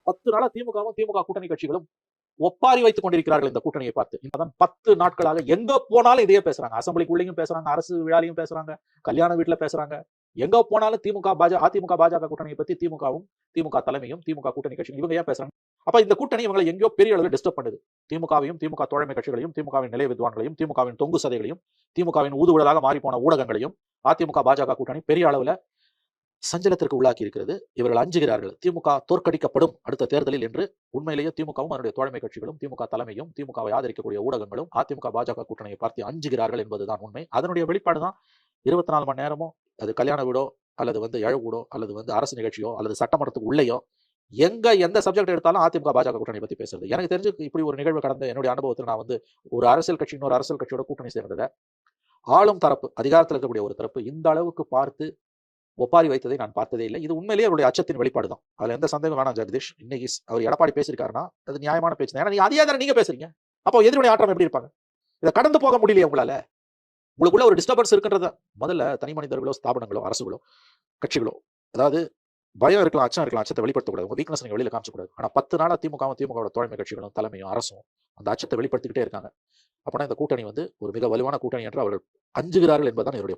10 நாளா திமுகவும் திமுக கூட்டணி கட்சிகளும் ஒப்பாரி வைத்துக் கொண்டிருக்கிறார்கள் இந்த கூட்டணியை பார்த்து. இப்பதான் 10 நாட்களாக எங்க போனாலும் இதையே பேசுறாங்க. அசெம்பிளிக்குள்ளேயும் பேசுறாங்க, அரசு விழாலையும் பேசுறாங்க, கல்யாண வீட்டுல பேசுறாங்க. எங்க போனாலும் திமுக அதிமுக பாஜக கூட்டணியை பத்தி திமுகவும் திமுக தலைமையும் திமுக கூட்டணி கட்சிகள் இவங்க ஏன் பேசுறாங்க? அப்ப இந்த கூட்டணி இவங்களை எங்கேயோ பெரிய அளவில் டிஸ்டர்ப் பண்ணுது. திமுகவையும் திமுக தோழமை கட்சிகளையும் திமுகவின் நிலைய வித்வான்களையும் திமுகவின் தொங்கு சதைகளையும் திமுகவின் ஊதுகுழலாக மாறி போன ஊடகங்களையும் அதிமுக பாஜக கூட்டணி பெரிய அளவில் சஞ்சலத்திற்கு உள்ளாக்கி இருக்கிறது. இவர்கள் அஞ்சுகிறார்கள், திமுக தோற்கடிக்கப்படும் அடுத்த தேர்தலில் என்று. உண்மையிலேயே திமுகவும் அதனுடைய தோழமை கட்சிகளும் திமுக தலைமையும் திமுகவை ஆதரிக்கக்கூடிய ஊடகங்களும் அதிமுக பாஜக கூட்டணியை பார்த்து அஞ்சுகிறார்கள் என்பதுதான் உண்மை. அதனுடைய வெளிப்பாடு தான் 24 மணி நேரமும் அது கல்யாண வீடோ அல்லது எழவூடோ அல்லது அரசு நிகழ்ச்சியோ அல்லது சட்டமன்றத்துக்கு உள்ளேயோ எந்த சப்ஜெக்ட் எடுத்தாலும் அதிமுக பாஜக கூட்டணி பத்தி பேசுறது. எனக்கு தெரிஞ்சு இப்படி ஒரு நிகழ்வு கடந்த என்னுடைய அனுபவத்தில் நான் ஒரு அரசியல் கட்சி இன்னொரு அரசியல் கட்சியோட கூட்டணி சேர்ந்ததை ஆளும் தரப்பு அதிகாரத்தில் இருக்கக்கூடிய ஒரு தரப்பு இந்த அளவுக்கு பார்த்து ஒப்பாரி வைத்ததை நான் பார்த்ததே இல்லை. இது உண்மையிலேயே அவருடைய அச்சத்தின் வெளிப்பாடு தான். அதுல எந்த சந்தேகம் வேணாம் ஜெகதீஷ். இன்னைக்கு அவர் எடப்பாடி பேசியிருக்காருன்னா அது நியாயமான பேச்சு தான். ஏன்னா நீங்க அதே தானே நீங்க பேசுறீங்க. அப்போ எதிர்வினை ஆற்றம் எப்படி இருப்பாங்க? இதை கடந்து போக முடியலையே உங்களால. உங்களுக்குள்ள ஒரு டிஸ்டர்பன்ஸ் இருக்குன்றத முதல்ல தனி மனிதர்களோ ஸ்தாபனங்களோ அரசுகளோ கட்சிகளோ, அதாவது பயம் இருக்கலாம், அச்சம் இருக்கலாம், அச்சத்தை வெளிப்படுத்தக்கூடாது. உங்க வீக்னஸ் நீங்க வெளியில காமிச்சக்கூடாது. ஆனா 10 நாளா திமுகவோட தோழமை கட்சிகளும் தலைமையும் அரசும் அந்த அச்சத்தை வெளிப்படுத்திக்கிட்டே இருக்காங்க. அப்பனா இந்த கூட்டணி ஒரு மிக வலுவான கூட்டணி என்று அவர்கள் அஞ்சுகிறார்கள் என்பதுதான் என்னுடைய